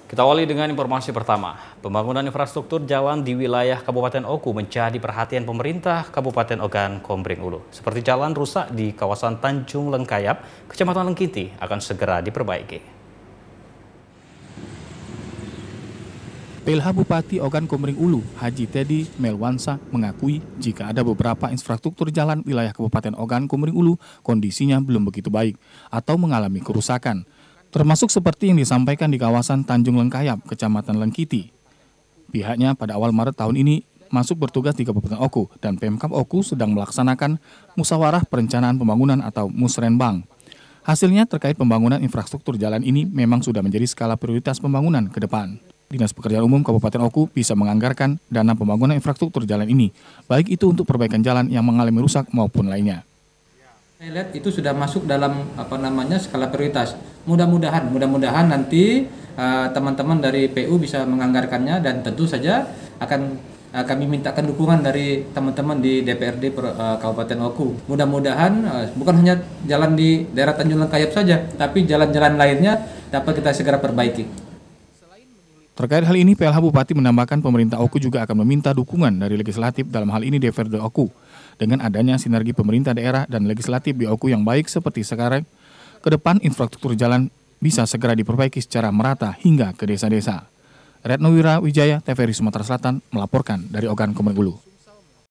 Kita awali dengan informasi pertama. Pembangunan infrastruktur jalan di wilayah Kabupaten Oku menjadi perhatian pemerintah Kabupaten Ogan Komering Ulu. Seperti jalan rusak di kawasan Tanjung Lengkayap, Kecamatan Lengkiti akan segera diperbaiki. PLH Bupati Ogan Komering Ulu, Haji Teddy Melwansa, mengakui jika ada beberapa infrastruktur jalan wilayah Kabupaten Ogan Komering Ulu kondisinya belum begitu baik atau mengalami kerusakan, termasuk seperti yang disampaikan di kawasan Tanjung Lengkayap, Kecamatan Lengkiti. Pihaknya pada awal Maret tahun ini masuk bertugas di Kabupaten Oku dan Pemkab Oku sedang melaksanakan musyawarah perencanaan pembangunan atau musrenbang. Hasilnya terkait pembangunan infrastruktur jalan ini memang sudah menjadi skala prioritas pembangunan ke depan. Dinas Pekerjaan Umum Kabupaten Oku bisa menganggarkan dana pembangunan infrastruktur jalan ini, baik itu untuk perbaikan jalan yang mengalami rusak maupun lainnya. Saya lihat itu sudah masuk dalam skala prioritas. Mudah-mudahan nanti teman-teman dari PU bisa menganggarkannya dan tentu saja akan kami mintakan dukungan dari teman-teman di DPRD Kabupaten Oku. Mudah-mudahan bukan hanya jalan di daerah Tanjung Lengkayap saja, tapi jalan-jalan lainnya dapat kita segera perbaiki. Terkait hal ini, PLH Bupati menambahkan pemerintah Oku juga akan meminta dukungan dari legislatif dalam hal ini DPRD Oku. Dengan adanya sinergi pemerintah daerah dan legislatif di Oku yang baik seperti sekarang, ke depan infrastruktur jalan bisa segera diperbaiki secara merata hingga ke desa-desa. Retno Wira Wijaya, TVRI Sumatera Selatan, melaporkan dari Ogan Komering Ulu.